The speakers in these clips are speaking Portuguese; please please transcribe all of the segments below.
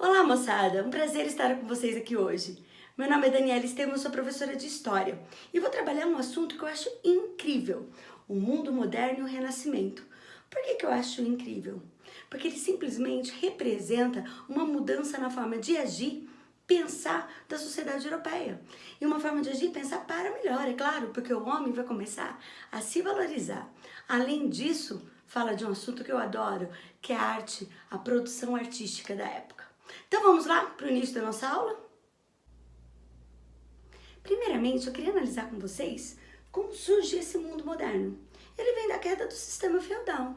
Olá, moçada! Um prazer estar com vocês aqui hoje. Meu nome é Daniela Estevam, sou professora de História e vou trabalhar um assunto que eu acho incrível, o mundo moderno e o Renascimento. Por que eu acho incrível? Porque ele simplesmente representa uma mudança na forma de agir, pensar da sociedade europeia. E uma forma de agir e pensar para melhor, é claro, porque o homem vai começar a se valorizar. Além disso, fala de um assunto que eu adoro, que é a arte, a produção artística da época. Então vamos lá para o início da nossa aula? Primeiramente, eu queria analisar com vocês como surge esse mundo moderno. Ele vem da queda do sistema feudal.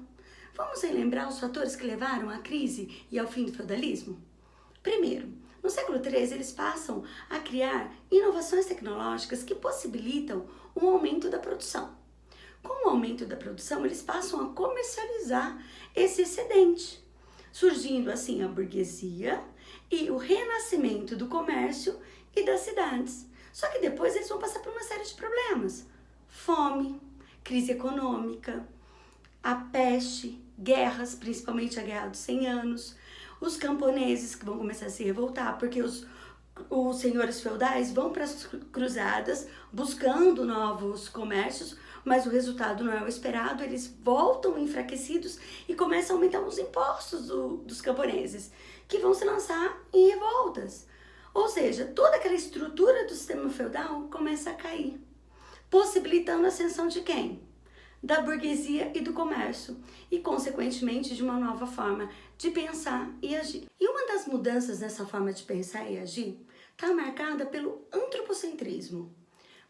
Vamos relembrar os fatores que levaram à crise e ao fim do feudalismo? Primeiro, no século XIII, eles passam a criar inovações tecnológicas que possibilitam um aumento da produção. Com o aumento da produção, eles passam a comercializar esse excedente, surgindo assim a burguesia e o renascimento do comércio e das cidades. Só que depois eles vão passar por uma série de problemas. Fome, crise econômica, a peste, guerras, principalmente a Guerra dos 100 Anos, os camponeses que vão começar a se revoltar porque os senhores feudais vão para as cruzadas buscando novos comércios, mas o resultado não é o esperado, eles voltam enfraquecidos e começam a aumentar os impostos dos camponeses, que vão se lançar em revoltas. Ou seja, toda aquela estrutura do sistema feudal começa a cair, possibilitando a ascensão de quem? Da burguesia e do comércio, e consequentemente de uma nova forma de pensar e agir. E uma das mudanças nessa forma de pensar e agir está marcada pelo antropocentrismo.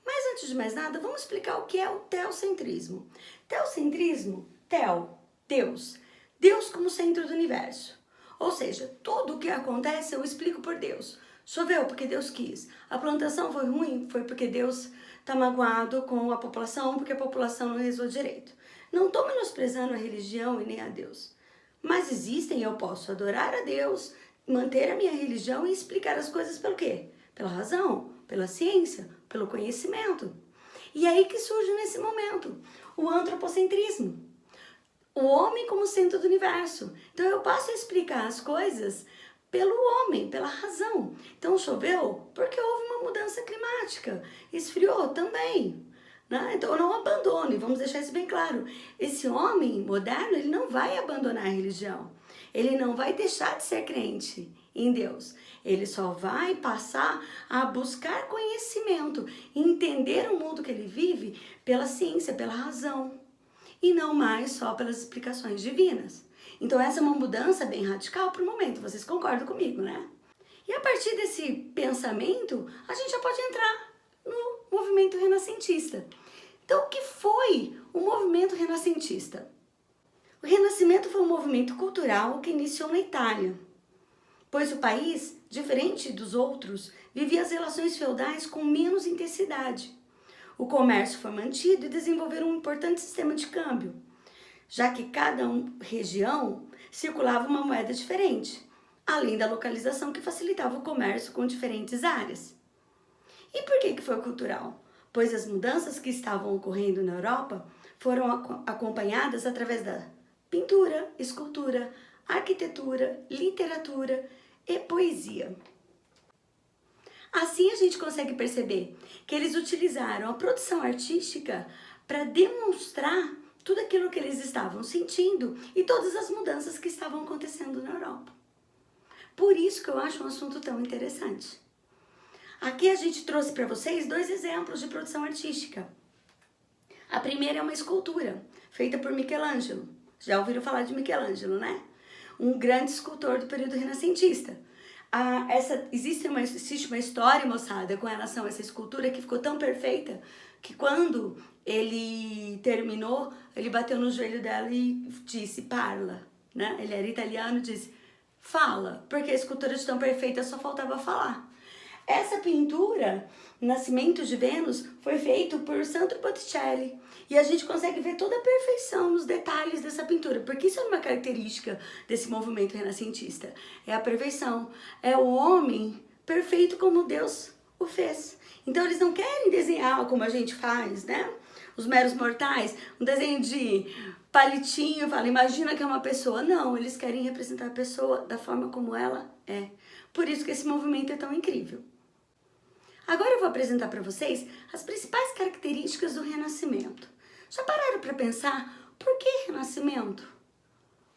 Mas antes de mais nada, vamos explicar o que é o teocentrismo. Teocentrismo, teo, Deus. Deus como centro do universo. Ou seja, tudo o que acontece eu explico por Deus. Choveu porque Deus quis. A plantação foi ruim, foi porque Deus está magoado com a população, porque a população não rezou direito. Não estou menosprezando a religião e nem a Deus. Mas existem, eu posso adorar a Deus, manter a minha religião e explicar as coisas pelo quê? Pela razão, pela ciência, pelo conhecimento. E é aí que surge nesse momento o antropocentrismo. O homem como centro do universo. Então eu passo a explicar as coisas pelo homem, pela razão. Então choveu porque houve uma mudança climática. Esfriou também. Né? Então não abandone, vamos deixar isso bem claro. Esse homem moderno, ele não vai abandonar a religião. Ele não vai deixar de ser crente em Deus. Ele só vai passar a buscar conhecimento, entender o mundo que ele vive pela ciência, pela razão. E não mais só pelas explicações divinas. Então essa é uma mudança bem radical para o momento, vocês concordam comigo, né? E a partir desse pensamento, a gente já pode entrar no movimento renascentista. Então o que foi o movimento renascentista? O Renascimento foi um movimento cultural que iniciou na Itália, pois o país, diferente dos outros, vivia as relações feudais com menos intensidade. O comércio foi mantido e desenvolveram um importante sistema de câmbio, já que cada região circulava uma moeda diferente, além da localização que facilitava o comércio com diferentes áreas. E por que foi cultural? Pois as mudanças que estavam ocorrendo na Europa foram acompanhadas através da pintura, escultura, arquitetura, literatura e poesia. Assim a gente consegue perceber que eles utilizaram a produção artística para demonstrar tudo aquilo que eles estavam sentindo e todas as mudanças que estavam acontecendo na Europa. Por isso que eu acho um assunto tão interessante. Aqui a gente trouxe para vocês dois exemplos de produção artística. A primeira é uma escultura feita por Michelangelo. Já ouviram falar de Michelangelo, né? Um grande escultor do período renascentista. Existe uma história, moçada, com relação a essa escultura que ficou tão perfeita que quando ele terminou, ele bateu no joelho dela e disse, parla, né? Ele era italiano e disse, fala, porque a escultura de tão perfeita só faltava falar. Essa pintura, Nascimento de Vênus, foi feita por Sandro Botticelli. E a gente consegue ver toda a perfeição nos detalhes dessa pintura, porque isso é uma característica desse movimento renascentista. É a perfeição, é o homem perfeito como Deus o fez. Então eles não querem desenhar como a gente faz, né? Os meros mortais, um desenho de palitinho, fala, imagina que é uma pessoa. Não, eles querem representar a pessoa da forma como ela é. Por isso que esse movimento é tão incrível. Agora eu vou apresentar para vocês as principais características do Renascimento. Já pararam para pensar por que Renascimento?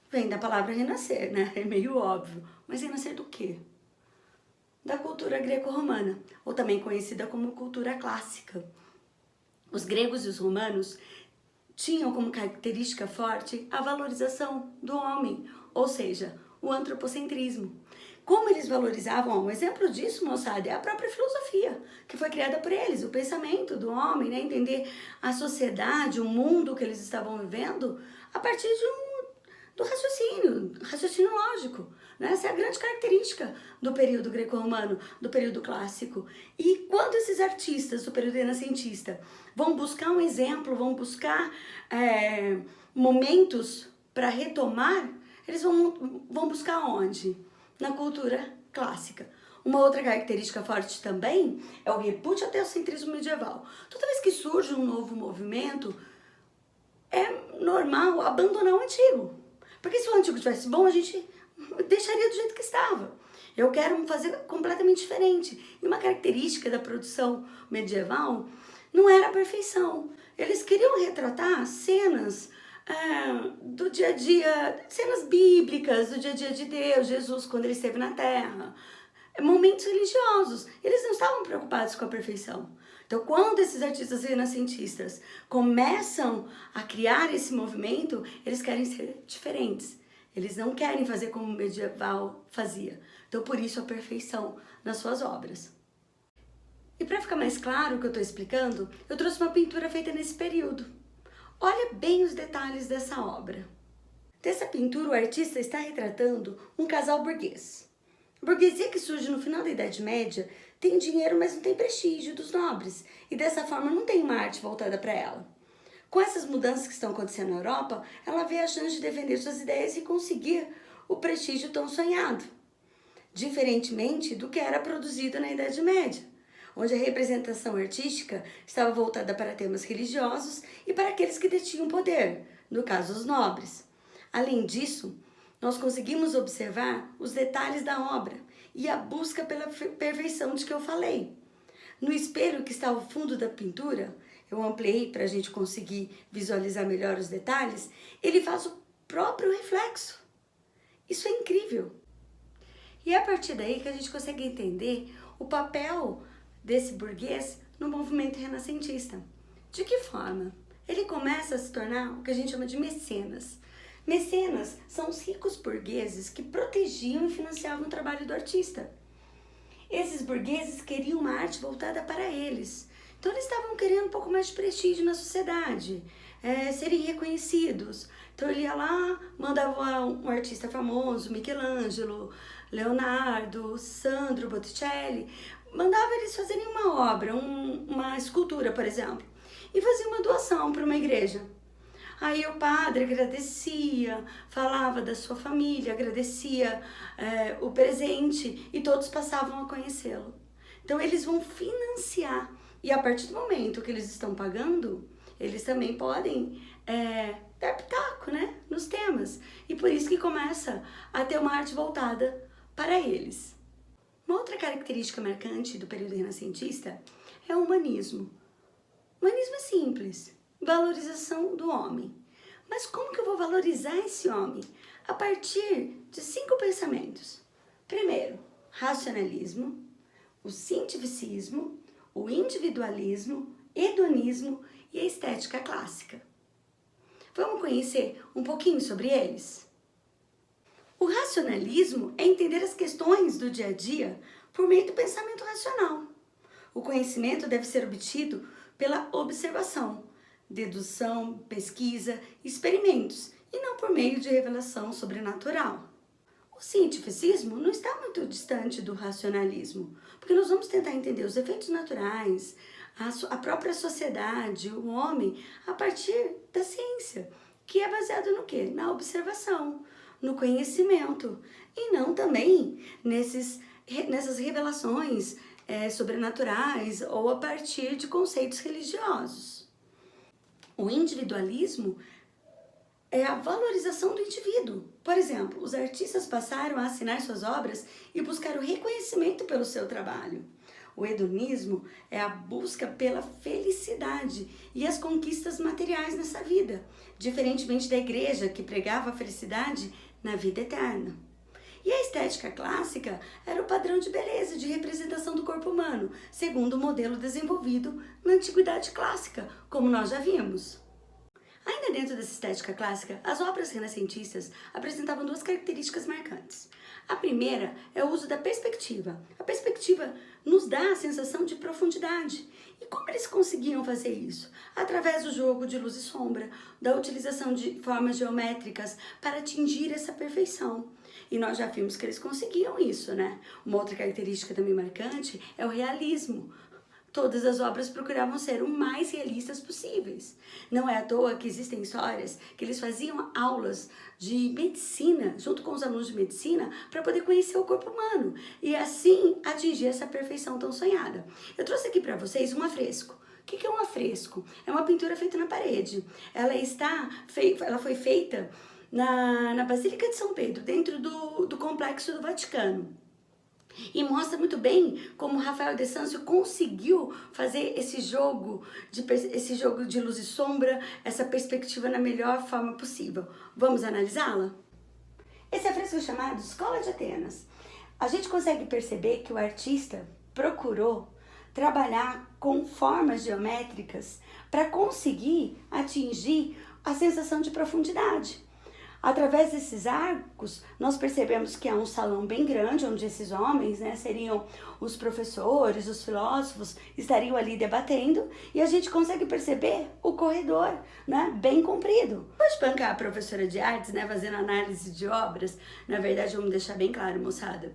Vem da palavra renascer, né? É meio óbvio. Mas renascer do quê? Da cultura greco-romana, ou também conhecida como cultura clássica. Os gregos e os romanos tinham como característica forte a valorização do homem, ou seja, o antropocentrismo. Como eles valorizavam, um exemplo disso, moçada, é a própria filosofia, que foi criada por eles, o pensamento do homem, né? Entender a sociedade, o mundo que eles estavam vivendo a partir do raciocínio lógico. Né? Essa é a grande característica do período greco-romano, do período clássico. E quando esses artistas do período renascentista vão buscar um exemplo, vão buscar momentos para retomar, eles vão buscar onde? Na cultura clássica. Uma outra característica forte também é o repúdio ao teocentrismo medieval. Toda vez que surge um novo movimento, é normal abandonar o antigo. Porque se o antigo estivesse bom, a gente deixaria do jeito que estava. Eu quero fazer completamente diferente. E uma característica da produção medieval não era a perfeição. Eles queriam retratar cenas do dia a dia, cenas bíblicas, do dia a dia de Deus, Jesus quando ele esteve na Terra, momentos religiosos. Eles não estavam preocupados com a perfeição. Então, quando esses artistas renascentistas começam a criar esse movimento, eles querem ser diferentes. Eles não querem fazer como o medieval fazia. Então, por isso a perfeição nas suas obras. E para ficar mais claro o que eu estou explicando, eu trouxe uma pintura feita nesse período. Olha bem os detalhes dessa obra. Dessa pintura, o artista está retratando um casal burguês. A burguesia que surge no final da Idade Média tem dinheiro, mas não tem prestígio dos nobres, e dessa forma não tem uma arte voltada para ela. Com essas mudanças que estão acontecendo na Europa, ela vê a chance de defender suas ideias e conseguir o prestígio tão sonhado, diferentemente do que era produzido na Idade Média, onde a representação artística estava voltada para temas religiosos e para aqueles que detinham poder, no caso os nobres. Além disso, nós conseguimos observar os detalhes da obra e a busca pela perfeição de que eu falei. No espelho que está ao fundo da pintura, eu ampliei para a gente conseguir visualizar melhor os detalhes, ele faz o próprio reflexo. Isso é incrível. E é a partir daí que a gente consegue entender o papel desse burguês no movimento renascentista. De que forma? Ele começa a se tornar o que a gente chama de mecenas. Mecenas são os ricos burgueses que protegiam e financiavam o trabalho do artista. Esses burgueses queriam uma arte voltada para eles. Então eles estavam querendo um pouco mais de prestígio na sociedade, serem reconhecidos. Então ele ia lá, mandava um artista famoso, Michelangelo, Leonardo, Sandro Botticelli, mandava eles fazerem uma obra, uma escultura, por exemplo, e fazia uma doação para uma igreja. Aí o padre agradecia, falava da sua família, agradecia o presente e todos passavam a conhecê-lo. Então eles vão financiar e a partir do momento que eles estão pagando, eles também podem dar pitaco, né, nos temas. E por isso que começa a ter uma arte voltada para eles. Uma outra característica marcante do período renascentista é o humanismo. O humanismo é simples. Valorização do homem. Mas como que eu vou valorizar esse homem? A partir de 5 pensamentos. Primeiro, racionalismo, o cientificismo, o individualismo, hedonismo e a estética clássica. Vamos conhecer um pouquinho sobre eles? O racionalismo é entender as questões do dia a dia por meio do pensamento racional. O conhecimento deve ser obtido pela observação, dedução, pesquisa, experimentos, e não por meio de revelação sobrenatural. O cientificismo não está muito distante do racionalismo, porque nós vamos tentar entender os efeitos naturais, a própria sociedade, o homem, a partir da ciência, que é baseado no quê? Na observação, no conhecimento, e não também nessas revelações sobrenaturais ou a partir de conceitos religiosos. O individualismo é a valorização do indivíduo. Por exemplo, os artistas passaram a assinar suas obras e buscar o reconhecimento pelo seu trabalho. O hedonismo é a busca pela felicidade e as conquistas materiais nessa vida, diferentemente da igreja que pregava a felicidade na vida eterna. E a estética clássica era o padrão de beleza e de representação do corpo humano, segundo o modelo desenvolvido na Antiguidade Clássica, como nós já vimos. Ainda dentro dessa estética clássica, as obras renascentistas apresentavam duas características marcantes. A primeira é o uso da perspectiva. A perspectiva nos dá a sensação de profundidade. E como eles conseguiam fazer isso? Através do jogo de luz e sombra, da utilização de formas geométricas para atingir essa perfeição. E nós já vimos que eles conseguiam isso, né? Uma outra característica também marcante é o realismo. Todas as obras procuravam ser o mais realistas possíveis. Não é à toa que existem histórias que eles faziam aulas de medicina, junto com os alunos de medicina, para poder conhecer o corpo humano e assim atingir essa perfeição tão sonhada. Eu trouxe aqui para vocês um afresco. O que é um afresco? É uma pintura feita na parede. Ela foi feita na Basílica de São Pedro, dentro do Complexo do Vaticano. E mostra muito bem como Rafael de Sanzio conseguiu fazer esse jogo de luz e sombra, essa perspectiva na melhor forma possível. Vamos analisá-la? Esse afresco é chamado Escola de Atenas. A gente consegue perceber que o artista procurou trabalhar com formas geométricas para conseguir atingir a sensação de profundidade. Através desses arcos, nós percebemos que há um salão bem grande, onde esses homens, né, seriam os professores, os filósofos, estariam ali debatendo, e a gente consegue perceber o corredor, né, bem comprido. Pode bancar a professora de artes, né, fazendo análise de obras. Na verdade, vamos deixar bem claro, moçada,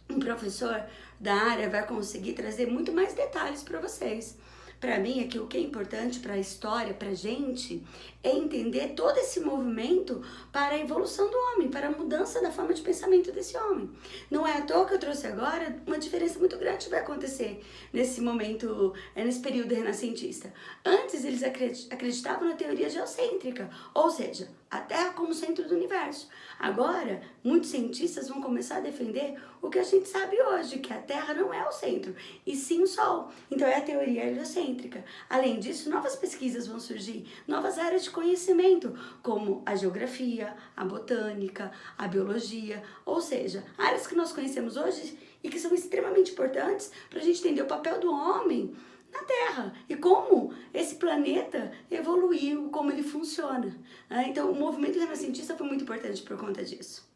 um professor da área vai conseguir trazer muito mais detalhes para vocês. Para mim, aqui o que é importante para a história, para a gente, é entender todo esse movimento para a evolução do homem, para a mudança da forma de pensamento desse homem. Não é à toa que eu trouxe agora uma diferença muito grande que vai acontecer nesse momento, nesse período renascentista. Antes, eles acreditavam na teoria geocêntrica, ou seja, a Terra como centro do universo. Agora, muitos cientistas vão começar a defender o que a gente sabe hoje, que a Terra não é o centro, e sim o Sol. Então é a teoria heliocêntrica. Além disso, novas pesquisas vão surgir, novas áreas de conhecimento, como a geografia, a botânica, a biologia, ou seja, áreas que nós conhecemos hoje e que são extremamente importantes para a gente entender o papel do homem na Terra e como esse planeta evoluiu, como ele funciona. Então, o movimento renascentista foi muito importante por conta disso.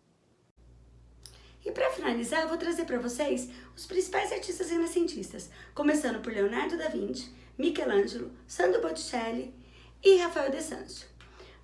E para finalizar, eu vou trazer para vocês os principais artistas renascentistas, começando por Leonardo da Vinci, Michelangelo, Sandro Botticelli e Rafael de Sanzio.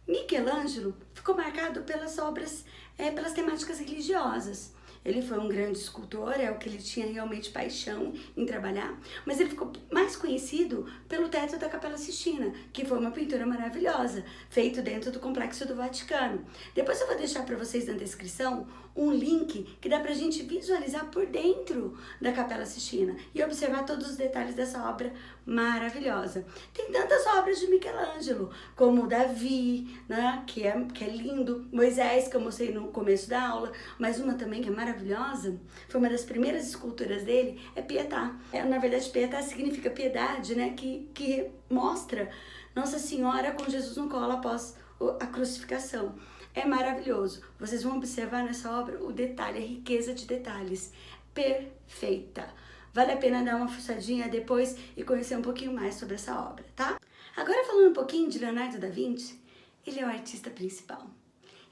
Michelangelo ficou marcado pelas obras, pelas temáticas religiosas. Ele foi um grande escultor, é o que ele tinha realmente paixão em trabalhar, mas ele ficou mais conhecido pelo teto da Capela Sistina, que foi uma pintura maravilhosa, feito dentro do Complexo do Vaticano. Depois eu vou deixar para vocês na descrição um link que dá pra gente visualizar por dentro da Capela Sistina e observar todos os detalhes dessa obra maravilhosa. Tem tantas obras de Michelangelo, como Davi, né, que é lindo, Moisés, que eu mostrei no começo da aula, mas uma também que é maravilhosa, foi uma das primeiras esculturas dele, é Pietà. Na verdade, Pietà significa piedade, né, que mostra Nossa Senhora com Jesus no colo após a crucificação. É maravilhoso. Vocês vão observar nessa obra o detalhe, a riqueza de detalhes. Perfeita. Vale a pena dar uma fuçadinha depois e conhecer um pouquinho mais sobre essa obra, tá? Agora falando um pouquinho de Leonardo da Vinci, ele é o artista principal.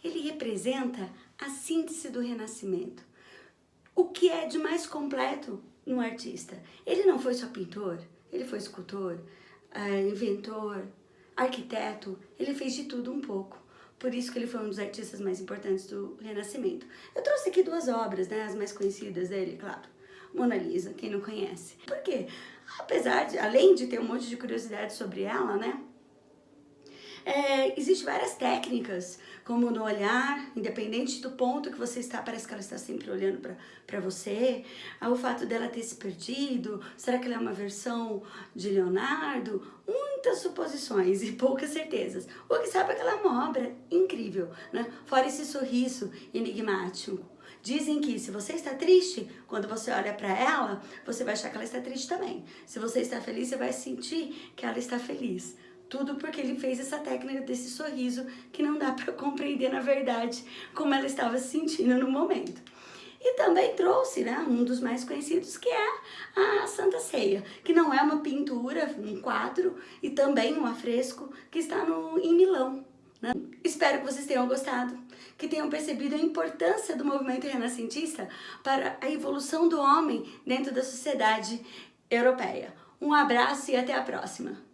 Ele representa a síntese do Renascimento. O que é de mais completo no artista? Ele não foi só pintor, ele foi escultor, inventor, arquiteto, ele fez de tudo um pouco. Por isso que ele foi um dos artistas mais importantes do Renascimento. Eu trouxe aqui duas obras, né, as mais conhecidas dele, claro. Mona Lisa, quem não conhece. Por quê? Além de ter um monte de curiosidade sobre ela, né, existem várias técnicas, como no olhar, independente do ponto que você está, parece que ela está sempre olhando para você. O fato dela ter se perdido, será que ela é uma versão de Leonardo? muitas suposições e poucas certezas. O que sabe é que ela é uma obra incrível, né? Fora esse sorriso enigmático. Dizem que se você está triste, quando você olha para ela, você vai achar que ela está triste também. Se você está feliz, você vai sentir que ela está feliz. Tudo porque ele fez essa técnica desse sorriso que não dá para compreender, na verdade, como ela estava se sentindo no momento. E também trouxe, né, um dos mais conhecidos, que é a Santa Ceia, que não é uma pintura, um quadro, e também um afresco que está em Milão. Espero que vocês tenham gostado, que tenham percebido a importância do movimento renascentista para a evolução do homem dentro da sociedade europeia. Um abraço e até a próxima!